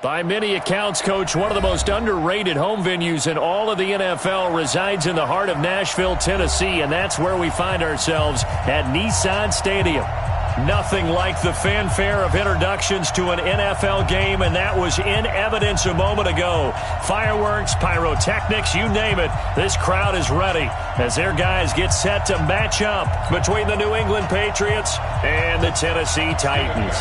By many accounts, Coach, one of the most underrated home venues in all of the NFL resides in the heart of Nashville, Tennessee, and that's where we find ourselves at Nissan Stadium. Nothing like the fanfare of introductions to an NFL game, and that was in evidence a moment ago. Fireworks, pyrotechnics, you name it, this crowd is ready as their guys get set to match up between the New England Patriots and the Tennessee Titans.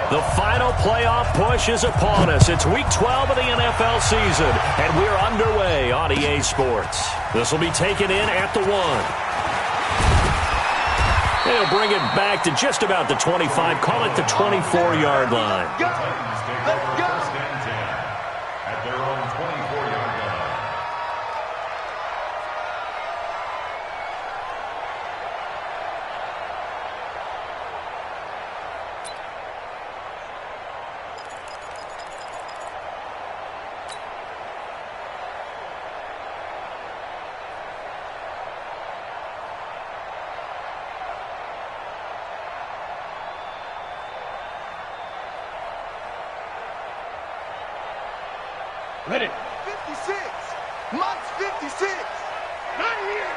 The final playoff push is upon us. It's Week 12 of the NFL season, and we're underway on EA Sports. This will be taken in at the 1. They'll bring it back to just about the 25, call it the 24-yard line. Let's go. At their own 24-yard line. Ready. 56. Mike's 56. Right here.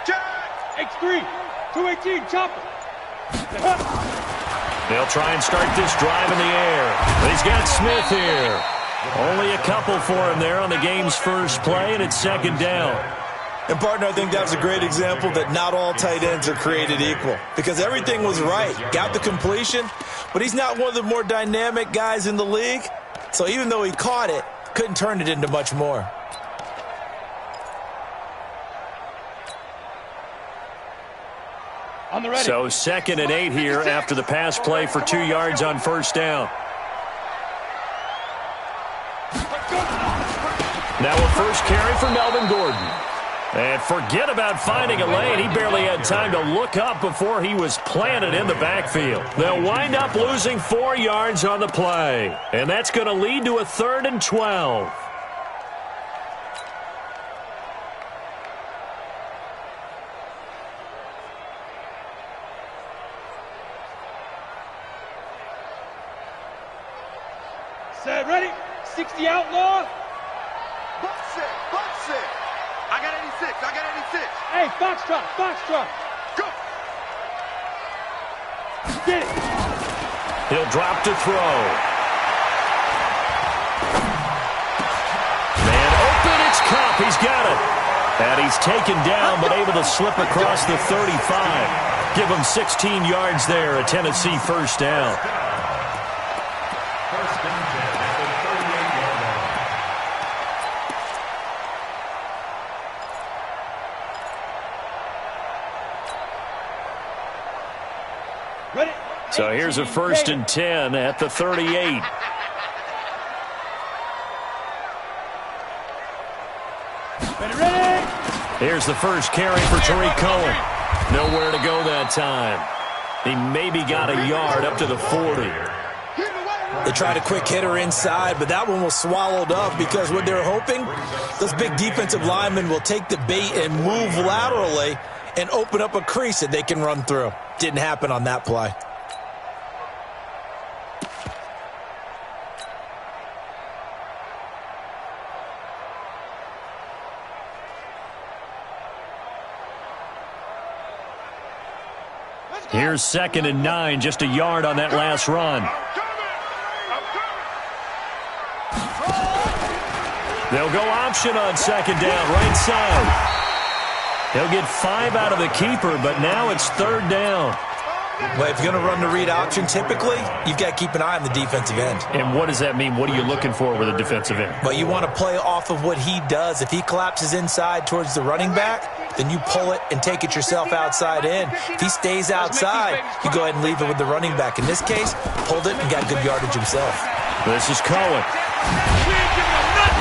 Jack. X3. 218. Chopper. They'll try and start this drive in the air. But he's got Smith here. Only a couple for him there on the game's first play, and it's second down. And, partner, I think that was a great example that not all tight ends are created equal because everything was right. Got the completion, but he's not one of the more dynamic guys in the league. So even though he caught it, couldn't turn it into much more. On the ready. So 2nd and 8 here after the pass play for 2 yards on first down. Now a first carry for Melvin Gordon. And forget about finding a lane. He barely had time to look up before he was planted in the backfield. They'll wind up losing 4 yards on the play. And that's going to lead to a 3rd and 12. Set, ready. 60 outlaw. Box it. Box it. I got 86. I got 86. Hey, Foxtrot. Foxtrot. Go. Get it. He'll drop to throw. Man open, it's Cup. He's got it. And he's taken down, but able to slip across the 35. Give him 16 yards there, a Tennessee first down. First and 10 at the 38-yard line. Ready. So here's a 1st and 10 at the 38. Ready. Here's the first carry for Tariq Cohen. Nowhere to go that time. He maybe got a yard up to the 40. They tried a quick hitter inside, but that one was swallowed up because what they're hoping, those big defensive linemen will take the bait and move laterally and open up a crease that they can run through. Didn't happen on that play. Here's 2nd and 9, just a yard on that last run. They'll go option on 2nd down, right side. He'll get 5 out of the keeper, but now it's 3rd down. Well, if you're going to run the read option, typically, you've got to keep an eye on the defensive end. And what does that mean? What are you looking for with a defensive end? Well, you want to play off of what he does. If he collapses inside towards the running back, then you pull it and take it yourself outside in. If he stays outside, you go ahead and leave it with the running back. In this case, pulled it and got good yardage himself. This is Cohen.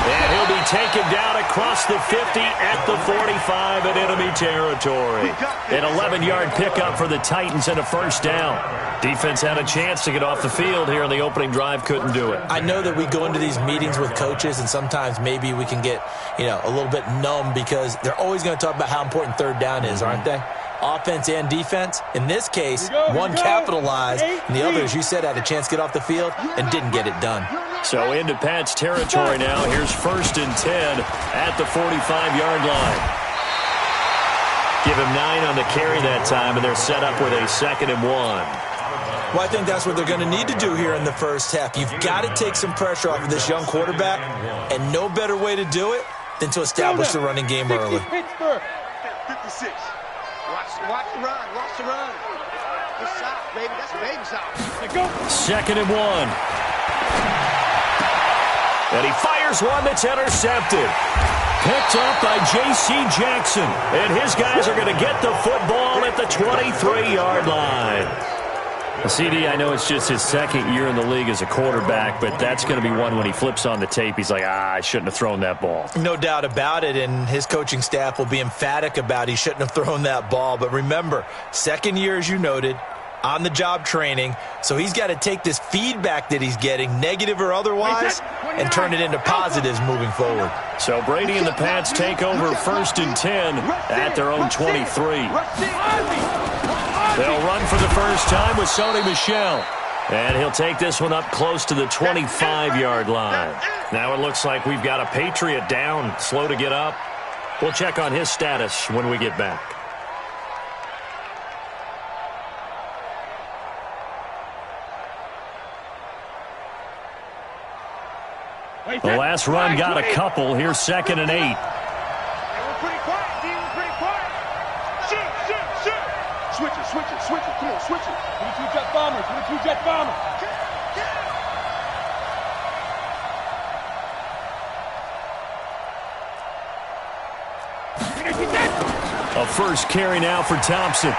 And he'll be taken down across the 50 at the 45 in enemy territory. An 11-yard pickup for the Titans and a first down. Defense had a chance to get off the field here in the opening drive, couldn't do it. I know that we go into these meetings with coaches, and sometimes maybe we can get, a little bit numb because they're always going to talk about how important 3rd down is, aren't they? offense and defense. In this case, one capitalized, and the other, as you said, had a chance to get off the field and didn't get it done. So into Pat's territory now. Here's 1st and 10 at the 45-yard line. Give him 9 on the carry that time, and they're set up with a 2nd and 1. Well, I think that's what they're going to need to do here in the first half. You've got to take some pressure off of this young quarterback, and no better way to do it than to establish the running game early. 56. Watch the run. Watch the run. Good shot, baby. That's a baby shot. 2nd and 1. And he fires one that's intercepted. Picked up by J.C. Jackson. And his guys are going to get the football at the 23-yard line. CD, I know it's just his 2nd year in the league as a quarterback, but that's going to be one when he flips on the tape, he's like, I shouldn't have thrown that ball. No doubt about it, and his coaching staff will be emphatic about he shouldn't have thrown that ball. But remember, 2nd year, as you noted, on-the-job training, so he's got to take this feedback that he's getting, negative or otherwise, and turn it into positives moving forward. So Brady and the Pats take over 1st and 10 at their own 23. They'll run for the first time with Sony Michel. And he'll take this one up close to the 25-yard line. Now it looks like we've got a Patriot down, slow to get up. We'll check on his status when we get back. The last run got a couple. Here's 2nd and 8. Switch it. Come on, switch it. 22 jet bombers. 22 jet bombers. A first carry now for Thompson.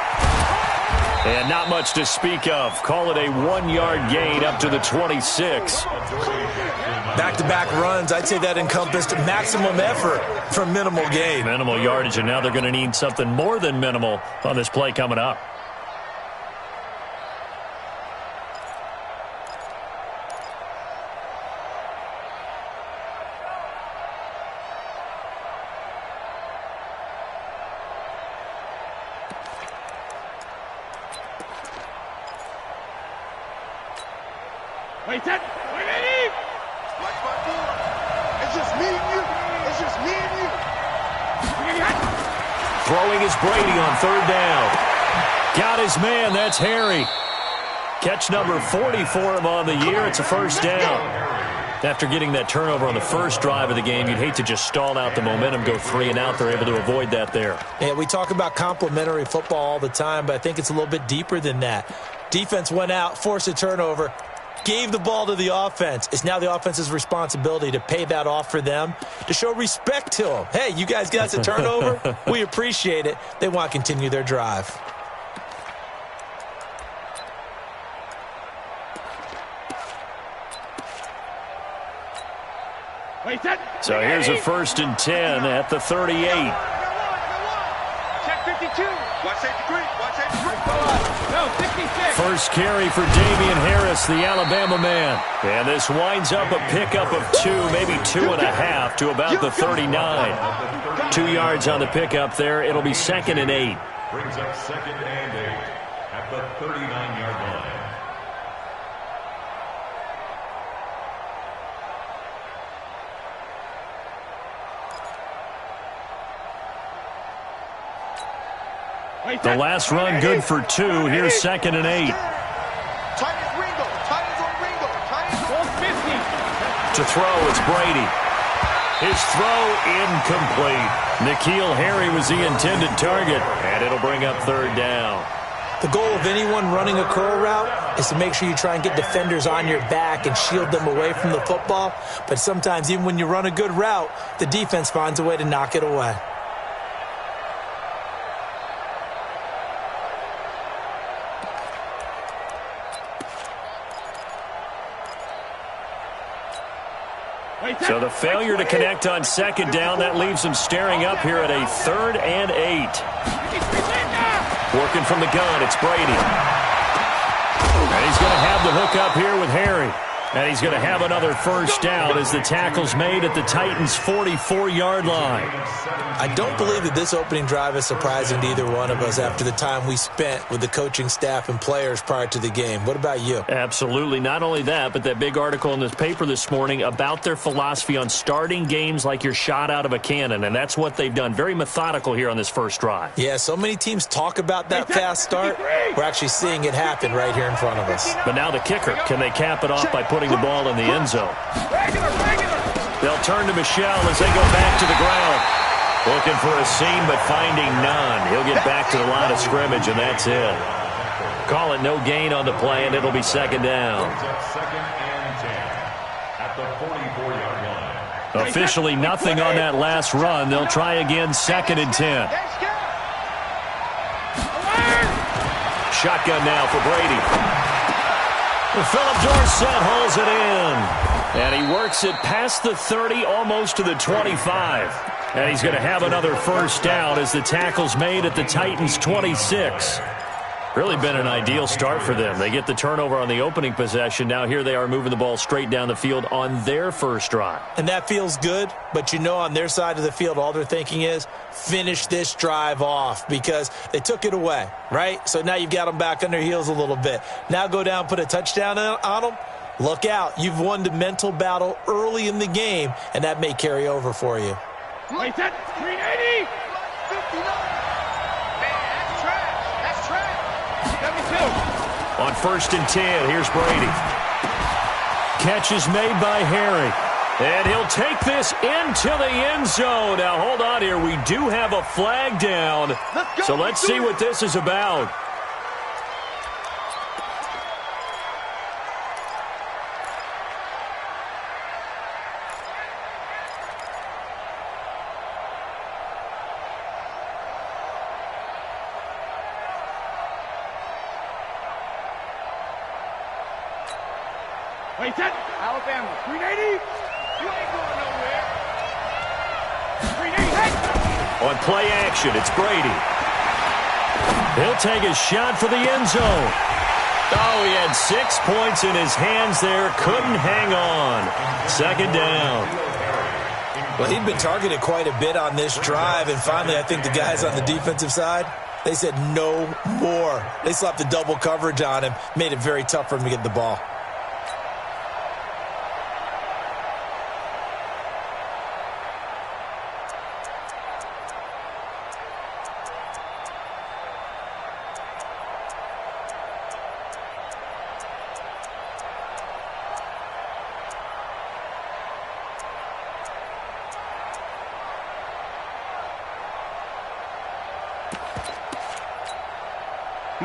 And not much to speak of. Call it a 1-yard gain up to the 26. Back-to-back runs, I'd say that encompassed maximum effort for minimal gain. Minimal yardage, and now they're going to need something more than minimal on this play coming up. Wait, that. Watch my board. It's just me and you. It's just me and you. Throwing is Brady on 3rd down. Got his man. That's Harry. Catch number 40 for him on the year. It's a first down. After getting that turnover on the first drive of the game, you'd hate to just stall out the momentum, go 3 and out. They're able to avoid that there. Yeah, we talk about complementary football all the time, but I think it's a little bit deeper than that. Defense went out, forced a turnover, gave the ball to the offense. It's now the offense's responsibility to pay that off for them, to show respect to them. Hey, you guys got a turnover? We appreciate it. They want to continue their drive. So here's a 1st and 10 at the 38. Check 52. Watch safety green. Watch safety green. No, 66. First carry for Damian Harris, the Alabama man. And this winds up a pickup of 2, maybe 2.5 to about the 39. 2 yards on the pickup there. It'll be 2nd and 8. Brings up 2nd and 8 at the 39-yard line. The last run good for 2. Here's 2nd and 8. To throw, it's Brady. His throw incomplete. N'Keal Harry was the intended target, and it'll bring up 3rd down. The goal of anyone running a curl route is to make sure you try and get defenders on your back and shield them away from the football. But sometimes even when you run a good route, the defense finds a way to knock it away. So the failure to connect on 2nd down, that leaves him staring up here at a 3rd and 8. Working from the gun, it's Brady. And he's going to have the hook up here with Harry. And he's going to have another first down as the tackle's made at the Titans' 44-yard line. I don't believe that this opening drive is surprising to either one of us after the time we spent with the coaching staff and players prior to the game. What about you? Absolutely. Not only that, but that big article in this paper this morning about their philosophy on starting games like you're shot out of a cannon, and that's what they've done. Very methodical here on this first drive. Yeah, so many teams talk about that fast start. We're actually seeing it happen right here in front of us. But now the kicker. Can they cap it off by putting the ball in the end zone? They'll turn to Michel as they go back to the ground. Looking for a seam, but finding none. He'll get back to the line of scrimmage, and that's it. Call it no gain on the play, and it'll be second down. Second and 10 at the 44-yard line. Officially nothing on that last run. They'll try again, second and 10. Shotgun now for Brady. Philip Dorsett holds it in. And he works it past the 30, almost to the 25. And he's going to have another first down as the tackle's made at the Titans' 26. Really been an ideal start for them. They get the turnover on the opening possession. Now here they are moving the ball straight down the field on their first drive. And that feels good, but you know on their side of the field all they're thinking is finish this drive off because they took it away, right? So now you've got them back on their heels a little bit. Now go down, put a touchdown on them. Look out. You've won the mental battle early in the game, and that may carry over for you. Wait, that 380! 59! On first and 10, here's Brady. Catch is made by Harry. And he'll take this into the end zone. Now, hold on here. We do have a flag down. So let's see what this is about. Wait, that Alabama 380. You ain't going nowhere. 380. On play action, it's Brady. He'll take a shot for the end zone. Oh, he had 6 points in his hands there. Couldn't hang on. Second down. Well, he'd been targeted quite a bit on this drive, and finally I think the guys on the defensive side, they said no more. They slapped the double coverage on him, made it very tough for him to get the ball.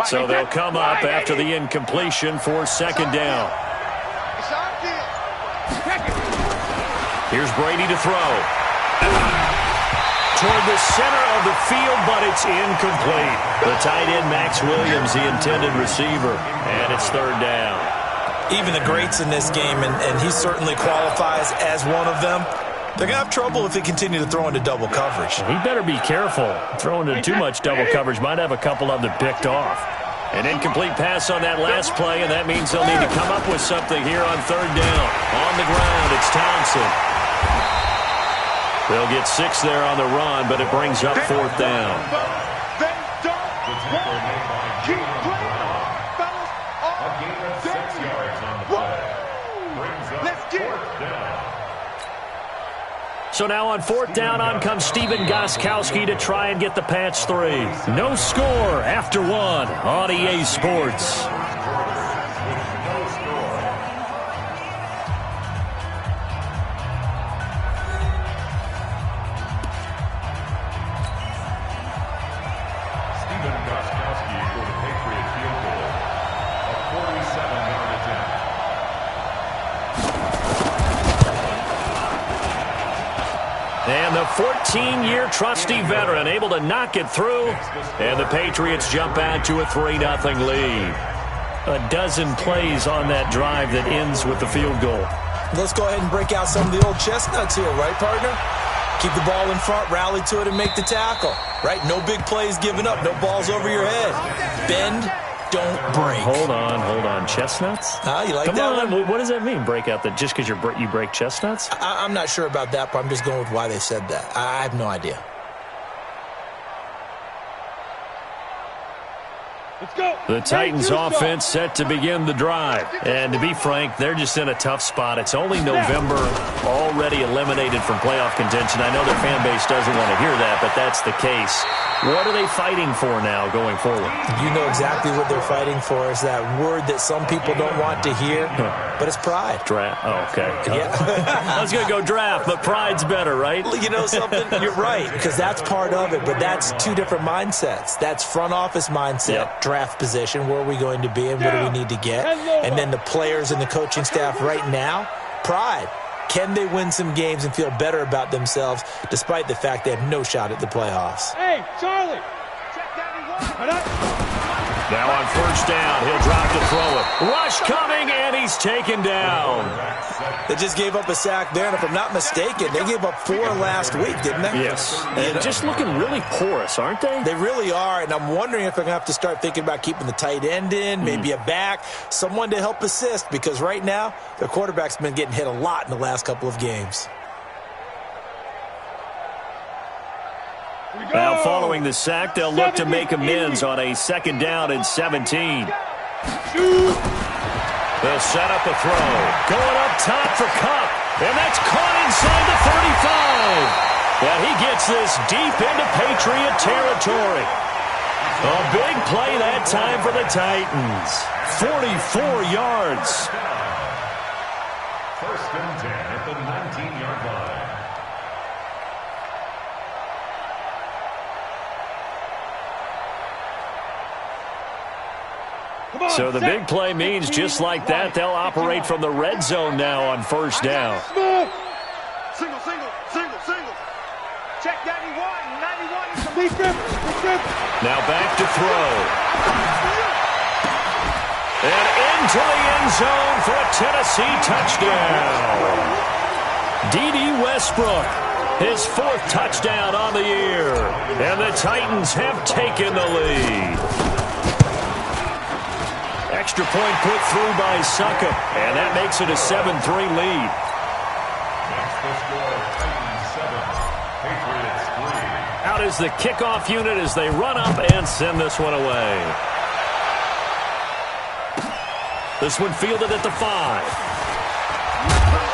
So they'll come up after the incompletion for second down. Here's Brady to throw. Toward the center of the field, but it's incomplete. The tight end, Max Williams, the intended receiver. And it's third down. Even the greats in this game, and he certainly qualifies as one of them, they're going to have trouble if they continue to throw into double coverage. He better be careful. Throwing into too much double coverage might have a couple of them picked off. An incomplete pass on that last play, and that means they'll need to come up with something here on third down. On the ground, it's Thompson. They'll get 6 there on the run, but it brings up fourth down. So now on fourth down, on comes Stephen Gostkowski to try and get the Pats 3. No score after 1 on EA Sports. Stephen Gostkowski for the Patriot field goal. A 47-yard attempt. And the 14-year trusty veteran able to knock it through. And the Patriots jump out to a 3-0 lead. A dozen plays on that drive that ends with the field goal. Let's go ahead and break out some of the old chestnuts here, right, partner? Keep the ball in front, rally to it, and make the tackle, right? No big plays given up, no balls over your head. Bend, don't break. Hold on. Chestnuts? You like Come that on. one? What does that mean, break out? Just because you break chestnuts? I'm not sure about that, but I'm just going with why they said that. I have no idea. Let's go. The Titans offense set to begin the drive. And to be frank, they're just in a tough spot. It's only November, already eliminated from playoff contention. I know their fan base doesn't want to hear that, but that's the case. What are they fighting for now going forward? You know exactly what they're fighting for is that word that some people don't want to hear, but it's pride. Draft. Oh, okay. Yeah. I was going to go draft, but pride's better, right? You know something? You're right, because that's part of it, but that's two different mindsets. That's front office mindset, draft position, where are we going to be and what do we need to get? And then the players and the coaching staff right now, pride. Can they win some games and feel better about themselves despite the fact they have no shot at the playoffs? Hey, Charlie. Check that. Now on first down, he'll drop to throw it. Rush coming, and he's taken down. They just gave up a sack there, and if I'm not mistaken, they gave up 4 last week, didn't they? Yes. And just looking really porous, aren't they? They really are, and I'm wondering if they're going to have to start thinking about keeping the tight end in, maybe a back, someone to help assist, because right now, their quarterback's been getting hit a lot in the last couple of games. Now following the sack, they'll look to make amends on a 2nd down and 17. They'll set up a throw. Going up top for Kupp. And that's caught inside the 35. Well, he gets this deep into Patriot territory. A big play that time for the Titans. 44 yards. 1st and 10 at the 19-yard line. So the big play means just like that, they'll operate from the red zone now on 1st down. Single. Check 91. Now back to throw. And into the end zone for a Tennessee touchdown. D.D. Westbrook, his 4th touchdown on the year. And the Titans have taken the lead. Extra point put through by Succop, and that makes it a 7-3 lead. That's the score. Titans 7, Patriots 3. Out is the kickoff unit as they run up and send this one away. This one fielded at the 5.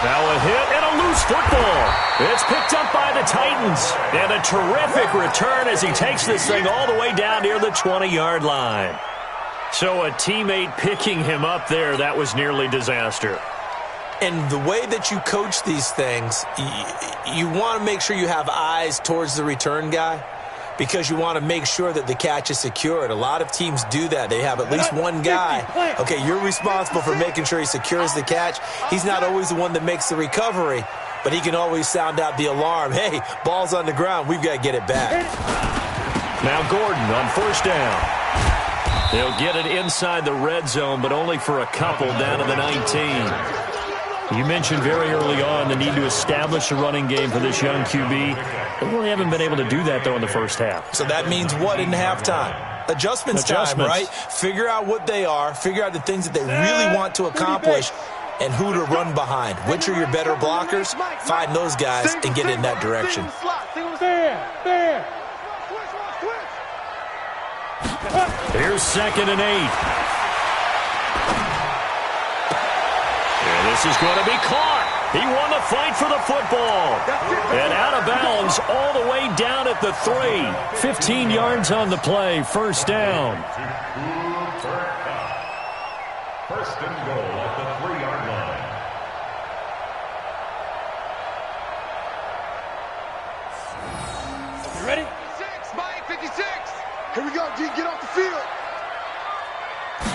Now a hit and a loose football. It's picked up by the Titans. And a terrific return as he takes this thing all the way down near the 20-yard line. So a teammate picking him up there, that was nearly disaster. And the way that you coach these things, you want to make sure you have eyes towards the return guy because you want to make sure that the catch is secured. A lot of teams do that. They have at least one guy. Okay, you're responsible for making sure he secures the catch. He's not always the one that makes the recovery, but he can always sound out the alarm. Hey, ball's on the ground. We've got to get it back. Now Gordon on 1st down. They'll get it inside the red zone, but only for a couple down to the 19. You mentioned very early on the need to establish a running game for this young QB. They really haven't been able to do that, though, in the first half. So that means what in halftime? Adjustments time, right? Figure out what they are, figure out the things that they really want to accomplish, and who to run behind. Which are your better blockers? Find those guys and get in that direction. Here's 2nd and 8. And this is going to be caught. He won the fight for the football. And out of bounds all the way down at the 3. 15 yards on the play. 1st down. 1st and goal at the 3-yard line. You ready? 6, Mike 56. Here we go, D. Get off the field.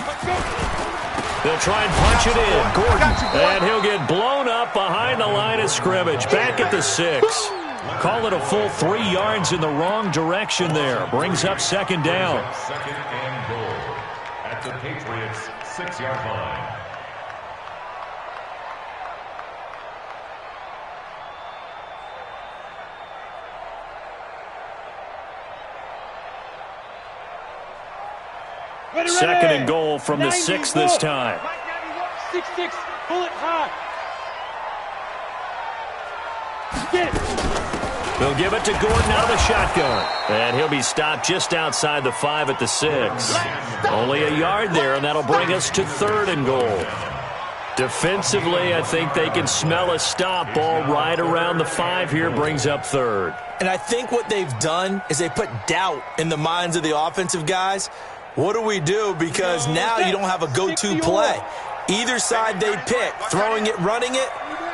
Let's go. They'll try and punch it in. Gordon. And he'll get blown up behind the line of scrimmage. Back at the 6. Call it a full 3 yards in the wrong direction there. Brings up 2nd down. 2nd and goal at the Patriots 6-yard line. Second and goal from the 6 this time. 6-6, bullet high. Get it. They'll give it to Gordon out of the shotgun. And he'll be stopped just outside the 5 at the 6. Only a yard there, and that'll bring us to 3rd and goal. Defensively, I think they can smell a stop ball right around the 5 here, brings up 3rd. And I think what they've done is they put doubt in the minds of the offensive guys. What do we do? Because now you don't have a go-to play. Either side they pick, throwing it, running it,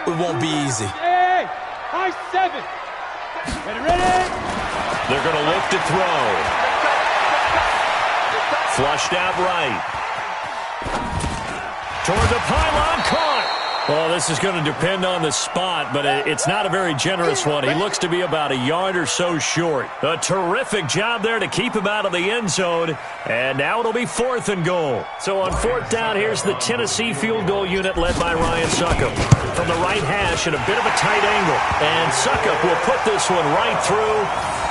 it won't be easy. Hey, high 7. Ready. They're going to look to throw. Flushed out right. Toward the pylon, caught. Well, this is going to depend on the spot, but it's not a very generous one. He looks to be about a yard or so short. A terrific job there to keep him out of the end zone. And now it'll be 4th and goal. So on 4th down, here's the Tennessee field goal unit led by Ryan Succop. From the right hash at a bit of a tight angle. And Succop will put this one right through.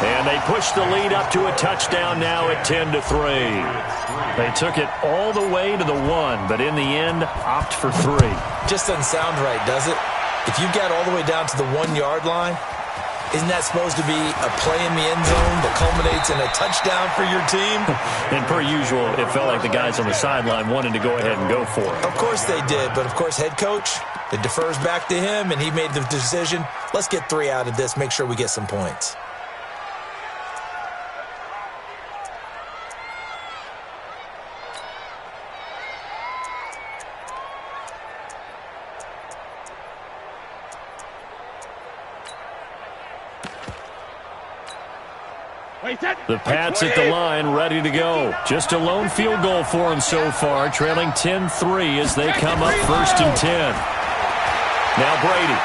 And they push the lead up to a touchdown now at 10-3. They took it all the way to the 1, but in the end, opt for 3. Just doesn't sound right, does it? If you get all the way down to the 1-yard line, isn't that supposed to be a play in the end zone that culminates in a touchdown for your team? And per usual, it felt like the guys on the sideline wanted to go ahead and go for it. Of course they did, but of course head coach, it defers back to him, and he made the decision, let's get 3 out of this, make sure we get some points. The Pats at the line, ready to go. Just a lone field goal for them so far, trailing 10-3 as they come up 1st and 10. Now Brady.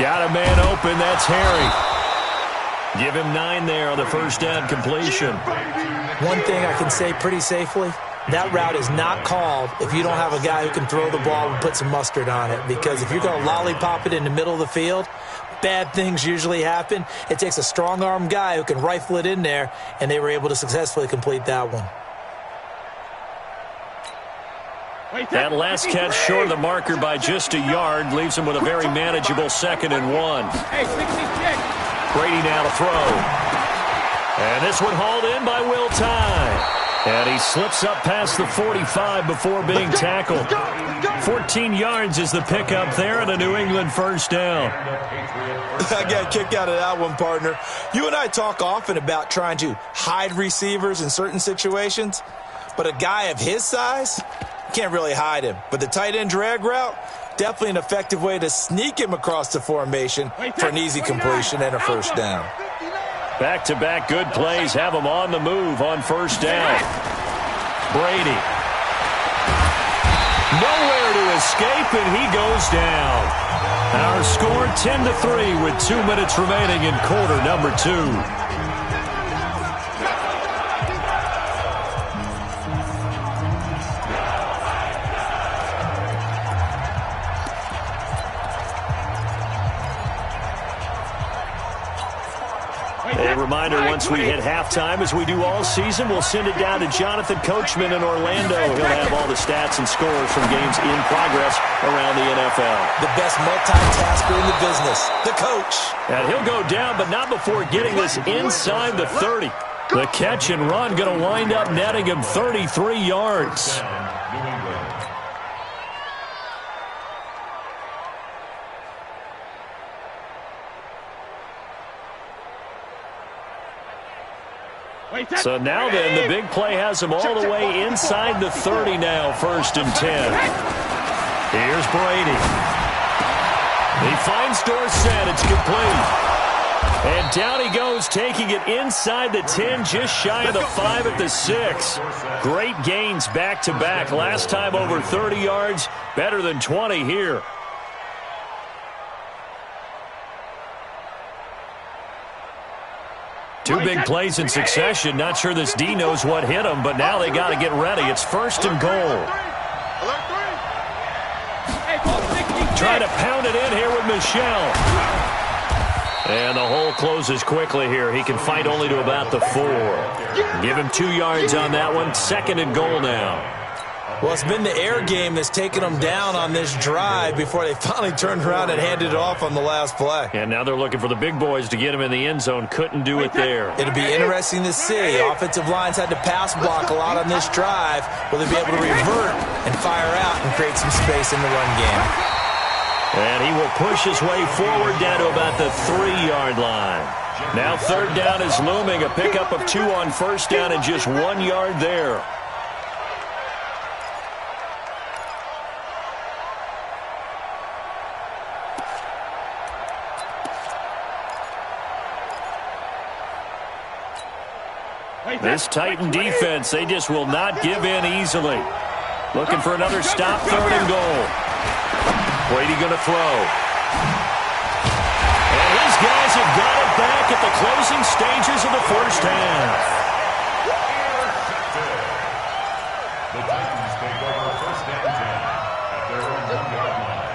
Got a man open, that's Harry. Give him 9 there on the first down completion. One thing I can say pretty safely, that route is not called if you don't have a guy who can throw the ball and put some mustard on it. Because if you're going to lollipop it in the middle of the field, bad things usually happen. It takes a strong-arm guy who can rifle it in there, and they were able to successfully complete that one. That last catch short of the marker by just a yard leaves him with a very manageable 2nd and 1. Brady now to throw. And this one hauled in by Will Tye. And he slips up past the 45 before being tackled. 14 yards is the pickup there and a New England first down. I got a kick out of that one, partner. You and I talk often about trying to hide receivers in certain situations, but a guy of his size, can't really hide him. But the tight end drag route, definitely an effective way to sneak him across the formation for an easy completion and a first down. Back-to-back good plays have him on the move on first down. Brady. Nowhere to escape, and he goes down. Our score 10-3 with 2 minutes remaining in quarter number 2. A reminder, once we hit halftime, as we do all season, we'll send it down to Jonathan Coachman in Orlando. He'll have all the stats and scores from games in progress around the NFL. The best multitasker in the business, the coach. And he'll go down, but not before getting this inside the 30. The catch and run going to wind up netting him 33 yards. So now then, the big play has him all the way inside the 30 now, 1st and 10. Here's Brady. He finds Dorsett. It's complete. And down he goes, taking it inside the 10, just shy of the 5 at the 6. Great gains back-to-back. Last time over 30 yards, better than 20 here. Two big plays in succession. Not sure this D knows what hit him, but now they got to get ready. It's 1st and goal. Trying to pound it in here with Michelle. And the hole closes quickly here. He can fight only to about the 4. Give him 2 yards on that one. 2nd and goal now. Well, it's been the air game that's taken them down on this drive before they finally turned around and handed it off on the last play. And now they're looking for the big boys to get him in the end zone. Couldn't do it there. It'll be interesting to see. Offensive lines had to pass block a lot on this drive. Will they be able to revert and fire out and create some space in the run game? And he will push his way forward down to about the 3-yard line. Now 3rd down is looming. A pickup of 2 on 1st down and just 1 yard there. This Titan defense, they just will not give in easily. Looking for another stop, 3rd and goal. Brady going to throw. And these guys have got it back at the closing stages of the first half. The Titans take over 1st and 10 at their own 1-yard line.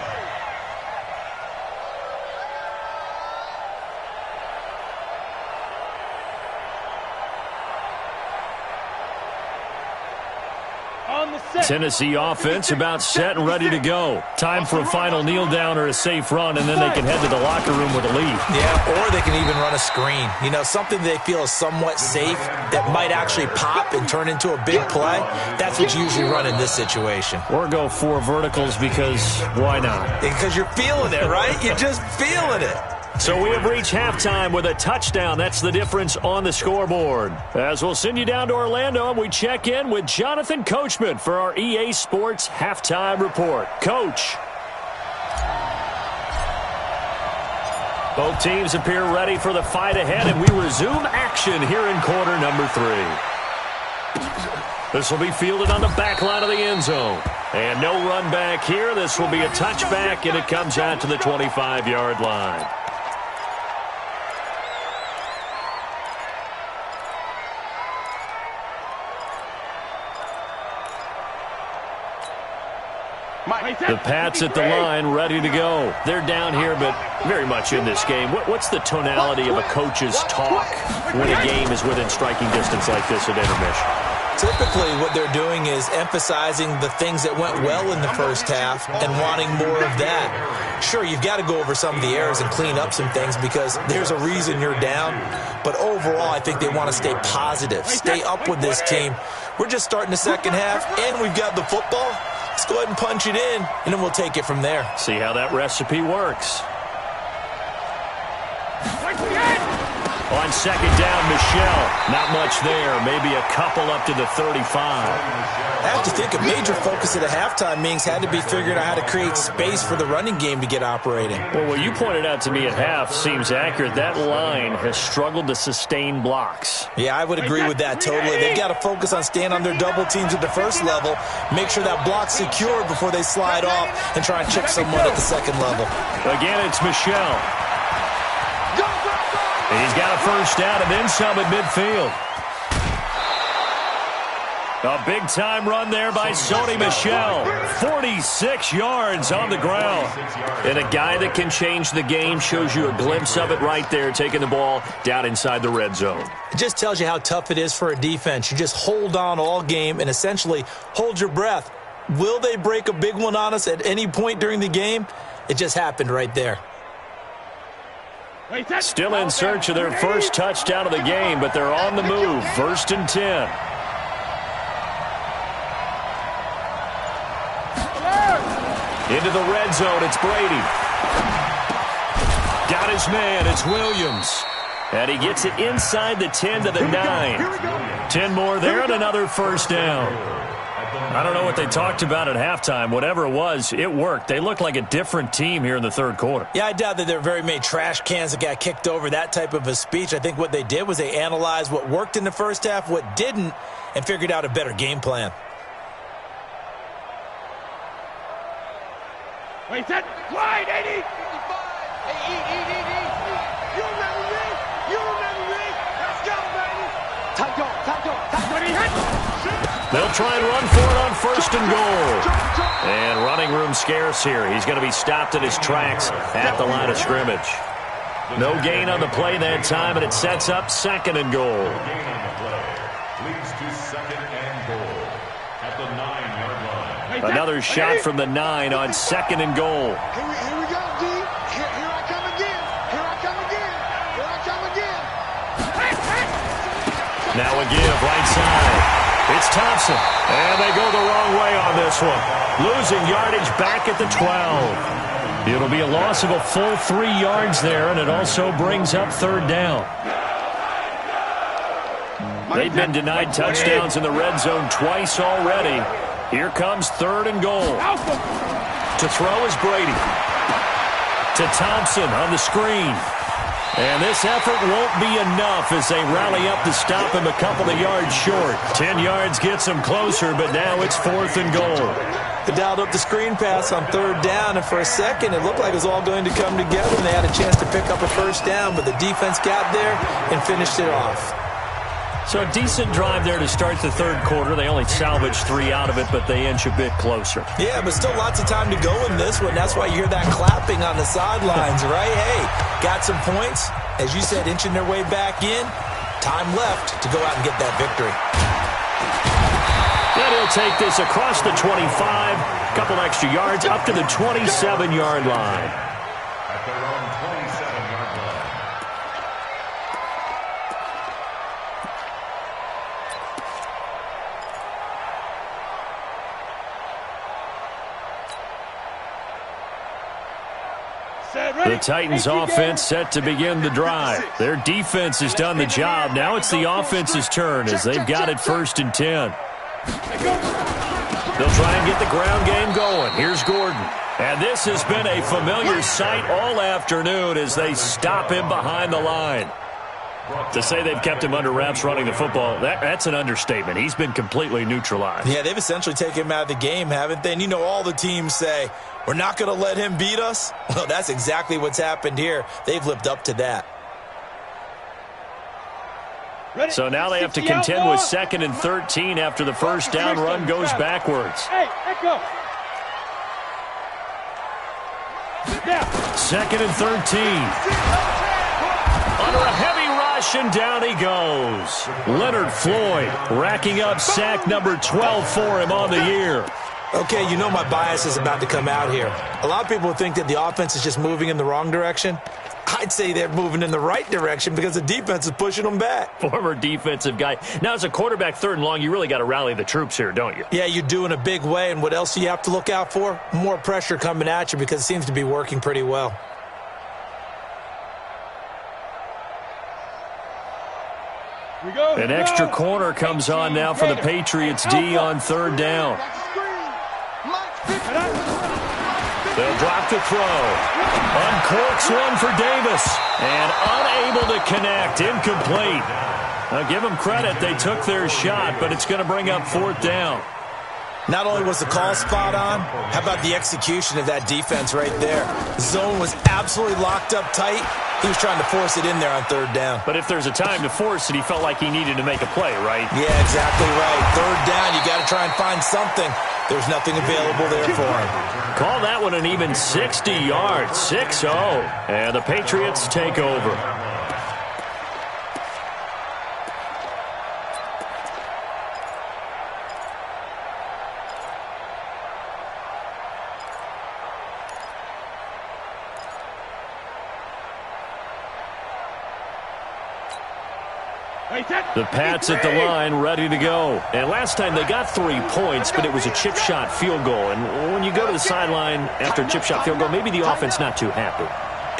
Tennessee offense about set and ready to go. Time for a final kneel down or a safe run, and then they can head to the locker room with a lead. Yeah, or they can even run a screen. You know, something they feel is somewhat safe that might actually pop and turn into a big play. That's what you usually run in this situation. Or go 4 verticals because why not? Because you're feeling it, right? You're just feeling it. So we have reached halftime with a touchdown. That's the difference on the scoreboard. As we'll send you down to Orlando, and we check in with Jonathan Coachman for our EA Sports Halftime Report. Coach. Both teams appear ready for the fight ahead, and we resume action here in quarter number 3. This will be fielded on the back line of the end zone. And no run back here. This will be a touchback, and it comes out to the 25-yard line. The Pats at the line, ready to go. They're down here, but very much in this game. What's the tonality of a coach's talk when a game is within striking distance like this at intermission? Typically, what they're doing is emphasizing the things that went well in the first half and wanting more of that. Sure, you've got to go over some of the errors and clean up some things because there's a reason you're down. But overall, I think they want to stay positive, stay up with this team. We're just starting the second half, and we've got the football. Let's go ahead and punch it in, and then we'll take it from there. See how that recipe works. On 2nd down, Michelle. Not much there. Maybe a couple up to the 35. I have to think a major focus at a halftime meetings had to be figuring out how to create space for the running game to get operating. Well, what you pointed out to me at half seems accurate. That line has struggled to sustain blocks. Yeah, I would agree with that totally. They've got to focus on staying on their double teams at the first level, make sure that block's secured before they slide off and try and chip someone at the second level. Again, it's Michelle. He's got a first down and then some at midfield. A big-time run there by Sony Michel. 46 yards on the ground. And a guy that can change the game, shows you a glimpse of it right there, taking the ball down inside the red zone. It just tells you how tough it is for a defense. You just hold on all game and essentially hold your breath. Will they break a big one on us at any point during the game? It just happened right there. Still in search of their first touchdown of the game, but they're on the move. 1st and 10. Into the red zone, it's Brady. Got his man, it's Williams. And he gets it inside the 10 to the 9. 10 more there and another first down. I don't know what they talked about at halftime. Whatever it was, it worked. They look like a different team here in the third quarter. Yeah, I doubt that there are very many trash cans that got kicked over, that type of a speech. I think what they did was they analyzed what worked in the first half, what didn't, and figured out a better game plan. Wait, set, wide, 80. Hey, you remember me? You remember me? Let's go, baby. Tight go. They'll try and run for it on 1st and goal. And running room scarce here. He's going to be stopped in his tracks at the line of scrimmage. No gain on the play that time, and it sets up 2nd and goal. Gain on the play leads to 2nd and goal at the 9-yard line. Another shot from the 9 on 2nd and goal. Here we go, D. Here I come again. Here I come again. Here I come again. Now a give right side. It's Thompson, and they go the wrong way on this one. Losing yardage back at the 12. It'll be a loss of a full 3 yards there, and it also brings up 3rd down. They've been denied touchdowns in the red zone twice already. Here comes 3rd and goal. To throw is Brady. To Thompson on the screen. And this effort won't be enough as they rally up to stop him a couple of yards short. 10 yards gets them closer, but now it's 4th and goal. They dialed up the screen pass on 3rd down, and for a second it looked like it was all going to come together, and they had a chance to pick up a 1st down, but the defense got there and finished it off. So a decent drive there to start the 3rd quarter. They only salvaged 3 out of it, but they inch a bit closer. Yeah, but still lots of time to go in this one. That's why you hear that clapping on the sidelines, right? Hey, got some points. As you said, inching their way back in. Time left to go out and get that victory. And he'll take this across the 25, couple extra yards, up to the 27-yard line. At their own 27-yard line. The Titans offense set to begin the drive. Their defense has done the job. Now it's the offense's turn as they've got it 1st and 10. They'll try and get the ground game going. Here's Gordon. And this has been a familiar sight all afternoon as they stop him behind the line. To say they've kept him under wraps running the football, that's an understatement. He's been completely neutralized. Yeah, they've essentially taken him out of the game, haven't they? And you know all the teams say, we're not going to let him beat us. Well, that's exactly what's happened here. They've lived up to that. So now they have to contend with 2nd and 13 after the 1st down run goes backwards. Hey, let go. 2nd and 13. Under a heavy rush, and down he goes. Leonard Floyd racking up sack number 12 for him on the year. Okay, you know my bias is about to come out here. A lot of people think that the offense is just moving in the wrong direction. I'd say they're moving in the right direction because the defense is pushing them back. Former defensive guy. Now, as a quarterback 3rd and long, you really got to rally the troops here, don't you? Yeah, you do in a big way. And what else do you have to look out for? More pressure coming at you because it seems to be working pretty well. An extra corner comes on now for the Patriots D on 3rd down. They'll drop the throw. Uncorks one for Davis. And unable to connect. Incomplete. Now give them credit. They took their shot, but it's going to bring up 4th down. Not only was the call spot on, how about the execution of that defense right there? The zone was absolutely locked up tight. He was trying to force it in there on 3rd down. But if there's a time to force it, he felt like he needed to make a play, right? Yeah, exactly right. 3rd down, you got to try and find something. There's nothing available there for him. Call that one an even 60 yards, 6-0. And the Patriots take over. The Pats at the line, ready to go. And last time they got 3 points, but it was a chip shot field goal. And when you go to the sideline after a chip shot field goal, maybe the offense not too happy.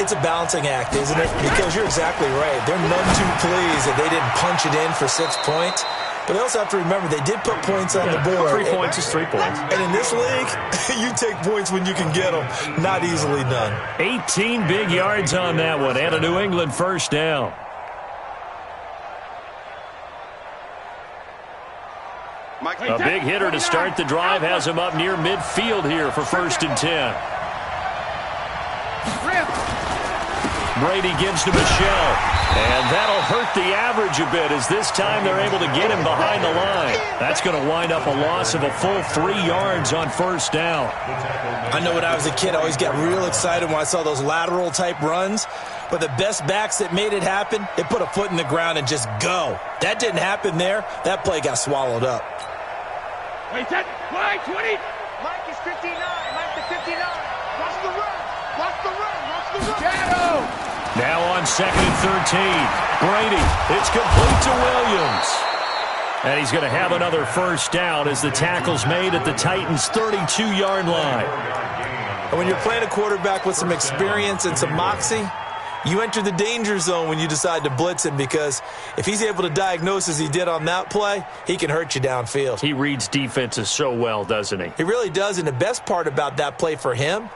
It's a balancing act, isn't it? Because you're exactly right. They're none too pleased that they didn't punch it in for 6 points. But they also have to remember they did put points on the board. 3 points is 3 points. And in this league, you take points when you can get them. Not easily done. 18 big yards on that one, and a New England 1st down. A big hitter to start the drive has him up near midfield here for 1st and 10. Brady gives to Michelle, and that'll hurt the average a bit as this time they're able to get him behind the line. That's going to wind up a loss of a full 3 yards on 1st down. I know when I was a kid, I always got real excited when I saw those lateral type runs. But the best backs that made it happen, they put a foot in the ground and just go. That didn't happen there. That play got swallowed up. Wait, set, play, 20. Mike is 59. Mike to 59. Watch the run. Watch the run. Watch the run. Shadow. Now on 2nd and 13. Brady, it's complete to Williams. And he's going to have another first down as the tackle's made at the Titans' 32-yard line. And when you're playing a quarterback with some experience and some moxie, you enter the danger zone when you decide to blitz him, because if he's able to diagnose as he did on that play, he can hurt you downfield. He reads defenses so well, doesn't he? He really does, and the best part about that play for him,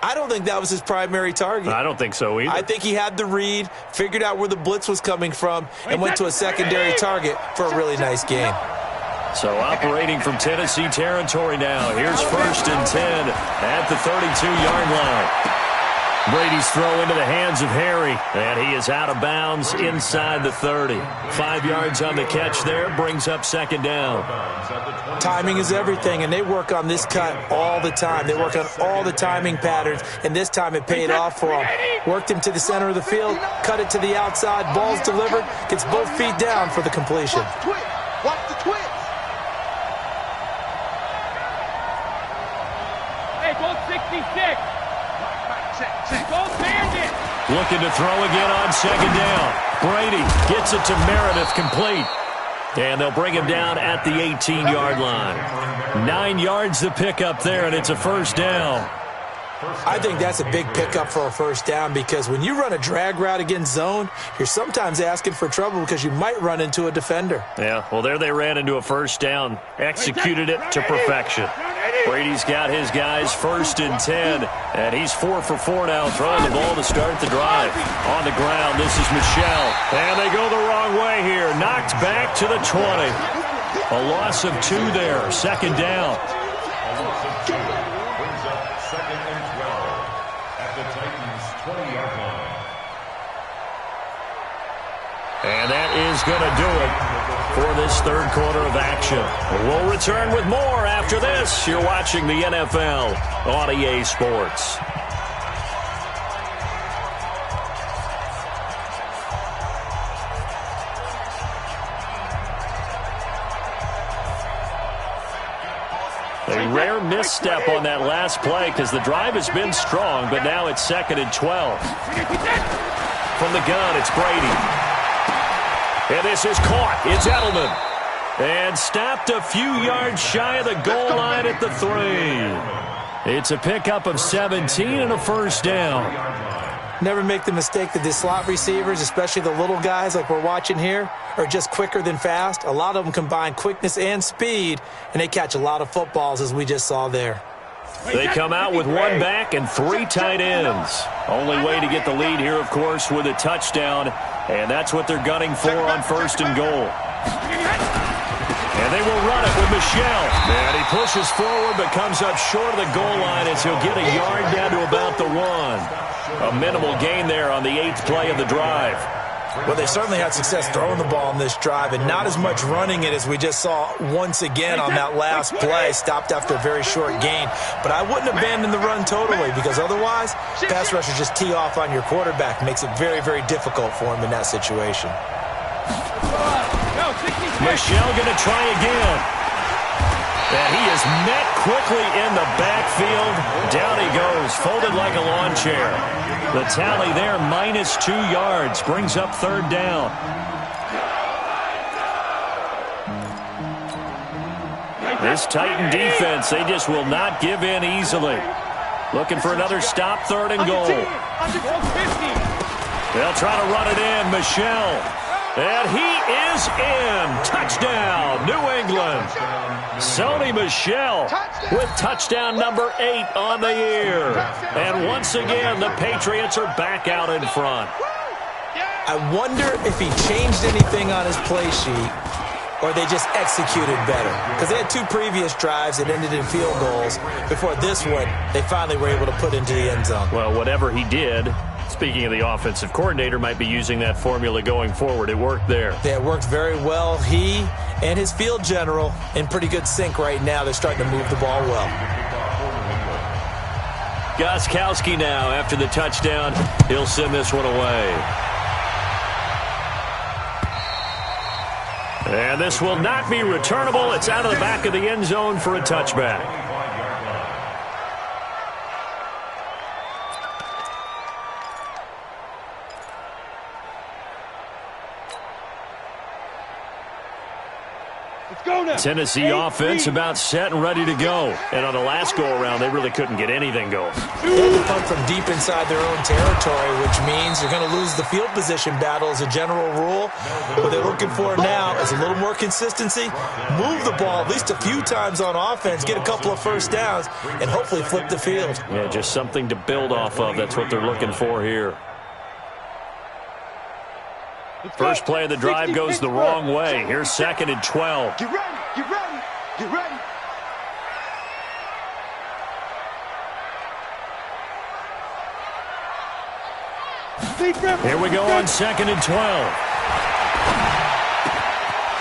I don't think that was his primary target. I don't think so either. I think he had the read, figured out where the blitz was coming from, and went to a secondary target for a really nice game. So operating from Tennessee territory now. Here's 1st and 10 at the 32-yard line. Brady's throw into the hands of Harry, and he is out of bounds inside the 30. 5 yards on the catch there, brings up 2nd down. Timing is everything, and they work on this cut all the time. They work on all the timing patterns, and this time it paid off for him. Worked him to the center of the field, cut it to the outside, ball's delivered, gets both feet down for the completion. Watch the twitch. Watch the twitch. Hey, goal 66. Go Bandit. Looking to throw again on 2nd down. Brady gets it to Meredith, complete. And they'll bring him down at the 18-yard line. 9 yards to pick up there, and it's a first down. I think that's a big pickup for a first down, because when you run a drag route against zone, you're sometimes asking for trouble because you might run into a defender. Yeah, well, there they ran into a first down. Executed it to perfection. Brady's got his guys 1st and 10, and he's 4 for 4 now, throwing the ball to start the drive. On the ground, this is Michelle, and they go the wrong way here. Knocked back to the 20. A loss of 2 there, 2nd down. A loss of 2 brings up 2nd and 12 at the Titans' 20-yard line. And that is going to do it for this 3rd quarter of action. We'll return with more after this. You're watching the NFL on EA Sports. A rare misstep on that last play because the drive has been strong, but now it's 2nd and 12. From the gun, it's Brady. And this is caught. It's Edelman. And stopped a few yards shy of the goal line at the 3. It's a pickup of 17 and a first down. Never make the mistake that the slot receivers, especially the little guys like we're watching here, are just quicker than fast. A lot of them combine quickness and speed, and they catch a lot of footballs, as we just saw there. They come out with 1 back and 3 tight ends. Only way to get the lead here, of course, with a touchdown. And that's what they're gunning for on 1st and goal. And they will run it with Michelle. And he pushes forward but comes up short of the goal line as he'll get a yard down to about the 1. A minimal gain there on the 8th play of the drive. Well, they certainly had success throwing the ball on this drive, and not as much running it as we just saw once again on that last play. Stopped after a very short gain. But I wouldn't abandon the run totally, because otherwise, pass rushers just tee off on your quarterback. Makes it very, very difficult for him in that situation. Michelle going to try again. And he is met quickly in the backfield. Down he goes, folded like a lawn chair. The tally there, -2 yards, brings up 3rd down. This Titan defense, they just will not give in easily. Looking for another stop, 3rd and goal. They'll try to run it in, Michelle. And he is in. Touchdown, New England. Sony Michel with touchdown number 8 on the year. And once again, the Patriots are back out in front. I wonder if he changed anything on his play sheet, or they just executed better. Because they had 2 previous drives that ended in field goals. Before this one, they finally were able to put into the end zone. Well, whatever he did, speaking of the offensive coordinator, might be using that formula going forward. It worked there. Yeah, it worked very well. He and his field general in pretty good sync right now. They're starting to move the ball well. Gostkowski now, after the touchdown, he'll send this one away. And this will not be returnable. It's out of the back of the end zone for a touchback. Tennessee offense about set and ready to go. And on the last go-around, they really couldn't get anything going. They had to punt from deep inside their own territory, which means you're going to lose the field position battle as a general rule. What they're looking for now is a little more consistency, move the ball at least a few times on offense, get a couple of first downs, and hopefully flip the field. Yeah, just something to build off of. That's what they're looking for here. First play of the drive goes the wrong way. Here's 2nd and 12. Get ready, get ready, get ready. Here we go on 2nd and 12.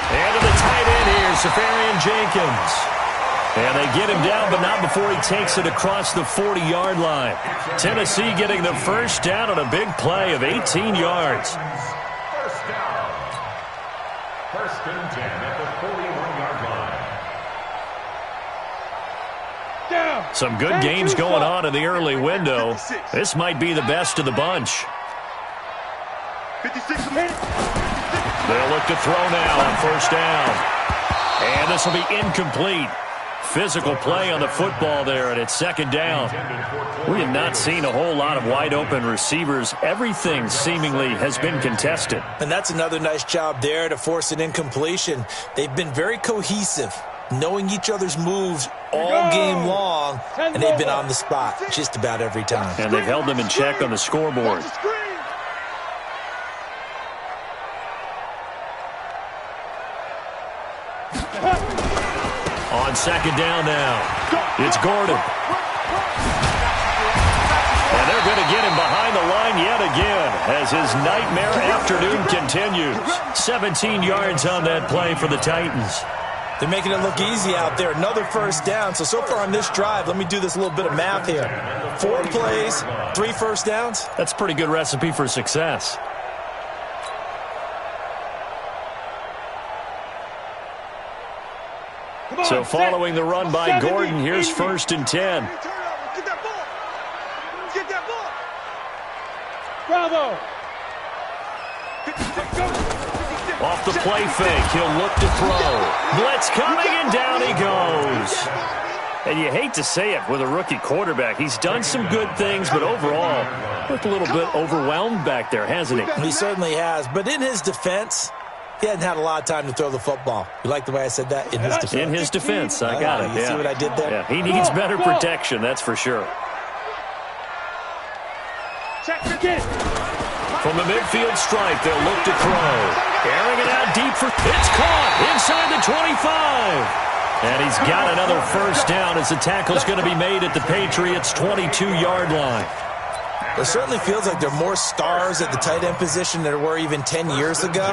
And to the tight end here, Safarian Jenkins. And they get him down, but not before he takes it across the 40-yard line. Tennessee getting the first down on a big play of 18 yards. First and 10 at the 41-yard line. Some good games going on in the early window. This might be the best of the bunch. 56 minutes. They'll look to throw now on first down. And this will be incomplete. Physical play on the football there, and it's 2nd down. We have not seen a whole lot of wide-open receivers. Everything seemingly has been contested. And that's another nice job there to force an incompletion. They've been very cohesive, knowing each other's moves all game long, and they've been on the spot just about every time. And they've held them in check on the scoreboard. On 2nd down now, it's Gordon. And they're going to get him behind the line yet again as his nightmare afternoon continues. 17 yards on that play for the Titans. They're making it look easy out there. Another first down. So far on this drive, let me do this little bit of math here. 4 plays, 3 first downs. That's a pretty good recipe for success. So following the run by Gordon, here's 1st and 10. Get that ball. Get that ball. Bravo. Off the play fake, he'll look to throw. Blitz coming, and down he goes. And you hate to say it with a rookie quarterback. He's done some good things, but overall, looked a little bit overwhelmed back there, hasn't he? He certainly has. But in his defense, he hadn't had a lot of time to throw the football. You like the way I said that? In his defense. In his defense, I got it. You see what I did there? Yeah, he needs better protection, that's for sure. From the midfield stripe, they'll look to throw. Airing it out deep for... It's caught inside the 25. And he's got another first down as the tackle's going to be made at the Patriots' 22-yard line. It certainly feels like there are more stars at the tight end position than there were even 10 years ago.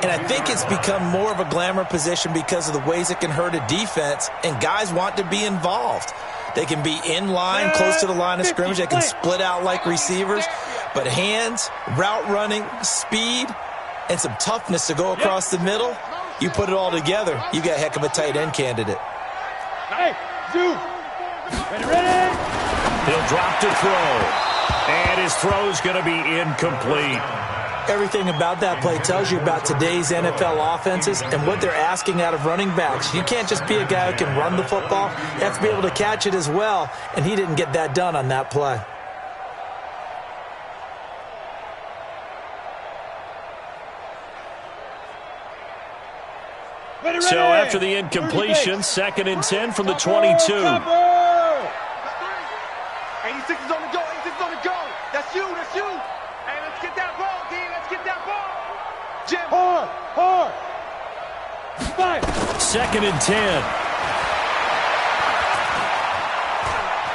And I think it's become more of a glamour position because of the ways it can hurt a defense, and guys want to be involved. They can be in line, close to the line of scrimmage. They can split out like receivers. But hands, route running, speed, and some toughness to go across the middle, you put it all together, you got a heck of a tight end candidate. Hey, Zoo. Ready? He'll drop to throw. And his throw's going to be incomplete. Everything about that play tells you about today's NFL offenses and what they're asking out of running backs. You can't just be a guy who can run the football. You have to be able to catch it as well, and he didn't get that done on that play. So after the incompletion, 2nd and 10 from the 22. 86 is on the go. 86 is on the go. That's you. That's you. Hey, let's get that ball, D. Let's get that ball. Jim. Hard. 2nd and 10.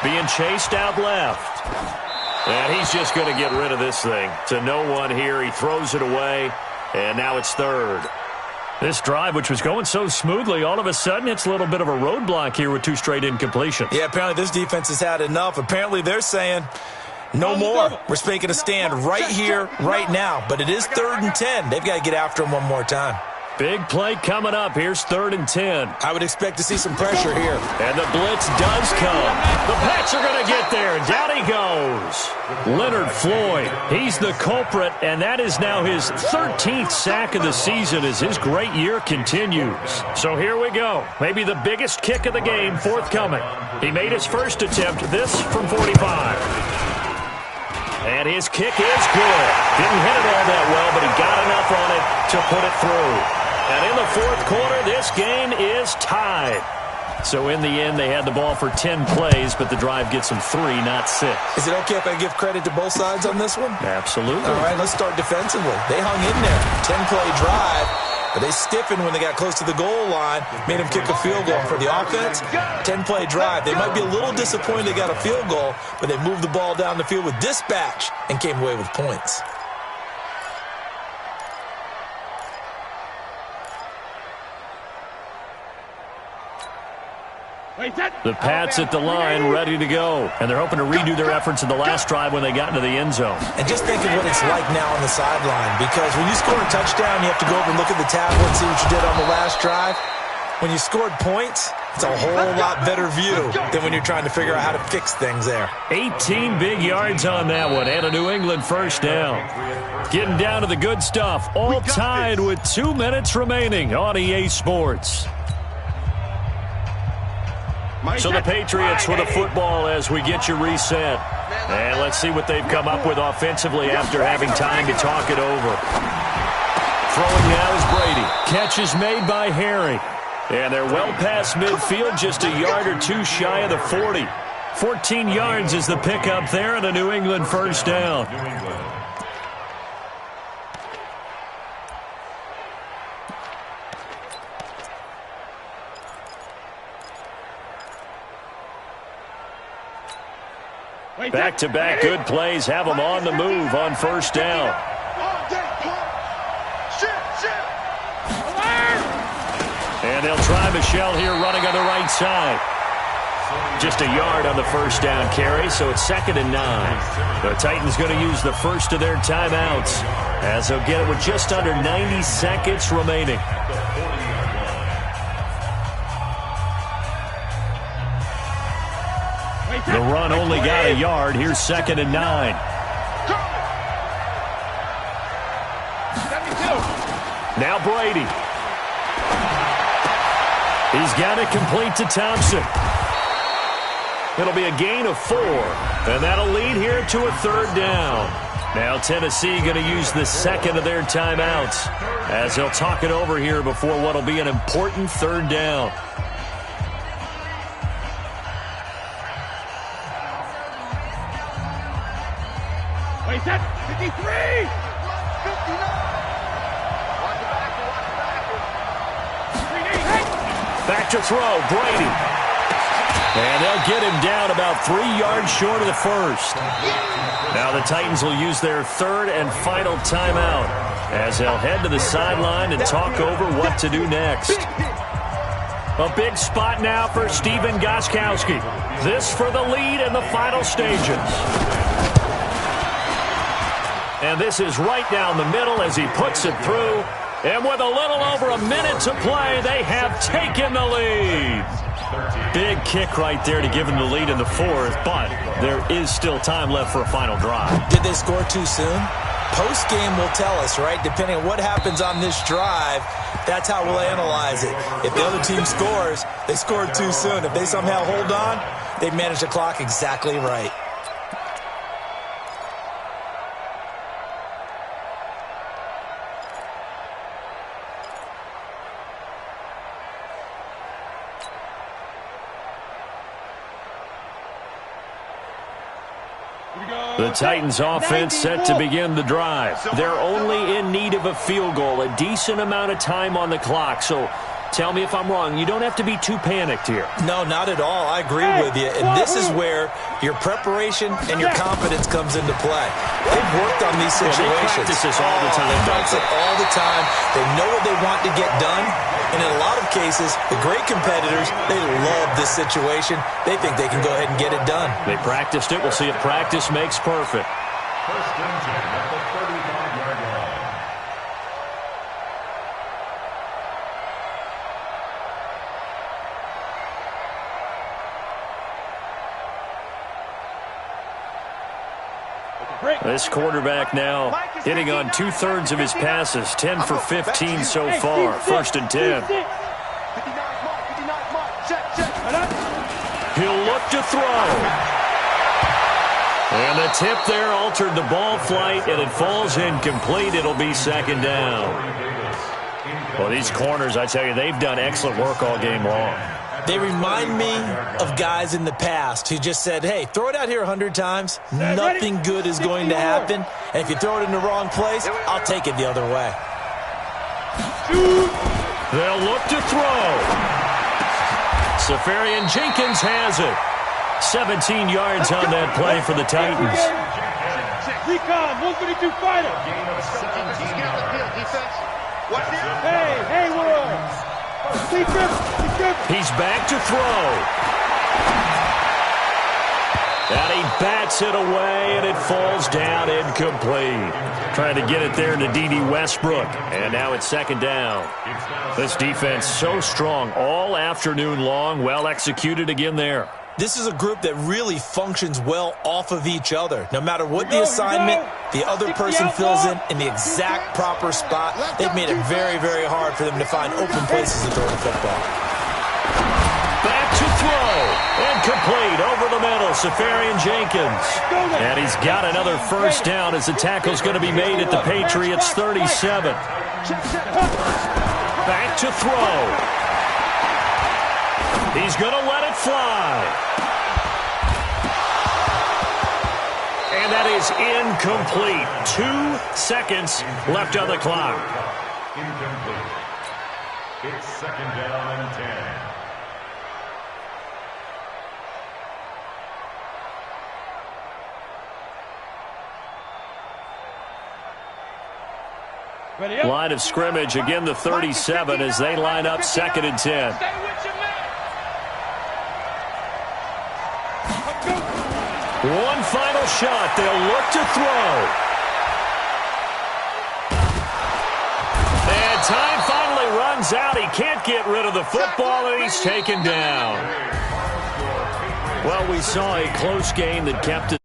Being chased out left. And he's just going to get rid of this thing. To no one here. He throws it away. And now it's 3rd. This drive, which was going so smoothly, all of a sudden it's a little bit of a roadblock here with 2 straight incompletions. Yeah, apparently this defense has had enough. Apparently they're saying no more. We're making a stand right here, right now. But it is 3rd and 10. They've got to get after him one more time. Big play coming up. Here's 3rd and 10. I would expect to see some pressure here. And the blitz does come. The Pats are going to get there. Down he goes. Leonard Floyd. He's the culprit, and that is now his 13th sack of the season as his great year continues. So here we go. Maybe the biggest kick of the game forthcoming. He made his first attempt, this from 45. And his kick is good. Didn't hit it all that well, but he got enough on it to put it through. And in the 4th quarter, this game is tied. So in the end, they had the ball for 10 plays, but the drive gets them 3, not 6. Is it okay if I give credit to both sides on this one? Absolutely. All right, let's start defensively. They hung in there. 10-play drive, but they stiffened when they got close to the goal line, made them kick a field goal. For the offense, 10-play drive. They might be a little disappointed they got a field goal, but they moved the ball down the field with dispatch and came away with points. The Pats at the line, ready to go. And they're hoping to redo their efforts in the last drive when they got into the end zone. And just think of what it's like now on the sideline, because when you score a touchdown, you have to go over and look at the tablet and see what you did on the last drive. When you scored points, it's a whole lot better view than when you're trying to figure out how to fix things there. 18 big yards on that one, and a New England first down. Getting down to the good stuff, all tied with 2 minutes remaining on EA Sports. So the Patriots with a football as we get you reset. And let's see what they've come up with offensively after having time to talk it over. Throwing now is Brady. Catch is made by Harry. And they're well past midfield, just a yard or 2 shy of the 40. 14 yards is the pickup there, and a New England first down. Back-to-back good plays have them on the move on first down. And they'll try Michelle here running on the right side. Just a yard on the first down carry, so it's 2nd and 9. The Titans going to use the first of their timeouts as they'll get it with just under 90 seconds remaining. The run only got a yard. Here's 2nd and 9. Now Brady. He's got it complete to Thompson. It'll be a gain of 4, and that'll lead here to a 3rd down. Now Tennessee going to use the 2nd of their timeouts as they'll talk it over here before what'll be an important 3rd down. Wait, that 53! 59! Back to throw, Brady. And they'll get him down about 3 yards short of the first. Now the Titans will use their 3rd and final timeout as they'll head to the sideline and talk over what to do next. A big spot now for Stephen Gostkowski. This for the lead in the final stages. And this is right down the middle as he puts it through. And with a little over a minute to play, they have taken the lead. Big kick right there to give them the lead in the 4th, but there is still time left for a final drive. Did they score too soon? Post-game will tell us, right? Depending on what happens on this drive, that's how we'll analyze it. If the other team scores, they scored too soon. If they somehow hold on, they managed the clock exactly right. The Titans offense set to begin the drive. They're only in need of a field goal, a decent amount of time on the clock. So tell me if I'm wrong. You don't have to be too panicked here. No, not at all. I agree with you. And this is where your preparation and your confidence comes into play. They've worked on these situations. They practice this all the time. They practice it all the time. They know what they want to get done. And in a lot of cases, the great competitors, they love this situation. They think they can go ahead and get it done. They practiced it. We'll see if practice makes perfect. First and 10 at the 35-yard line. This quarterback now hitting on 2/3 of his passes, 10 for 15 so far. First and 10. He'll look to throw. And the tip there altered the ball flight, and it falls incomplete. It'll be second down. Well, these corners, I tell you, they've done excellent work all game long. They remind me of guys in the past who just said, hey, throw it out here 100 times. Nothing good is going to happen. And if you throw it in the wrong place, I'll take it the other way. They'll look to throw. Safarian Jenkins has it. 17 yards on that play for the Titans. Recon, 132 fighter. Hey, world. He's back to throw. And he bats it away, and it falls down incomplete. Trying to get it there to D.D. Westbrook. And now it's second down. This defense so strong all afternoon long. Well executed again there. This is a group that really functions well off of each other. No matter what the assignment, the other person fills in the exact proper spot. They've made it very, very hard for them to find open places to throw the football. Back to throw. And complete over the middle. Safarian Jenkins. And he's got another first down as the tackle's going to be made at the Patriots 37. Back to throw. He's going to let it fly. And that is incomplete. 2 seconds left on the clock. Incomplete. It's second down and 10. Line of scrimmage, again the 37 as they line up second and 10. One final shot. They'll look to throw. And time finally runs out. He can't get rid of the football, and he's taken down. Well, we saw a close game that kept it.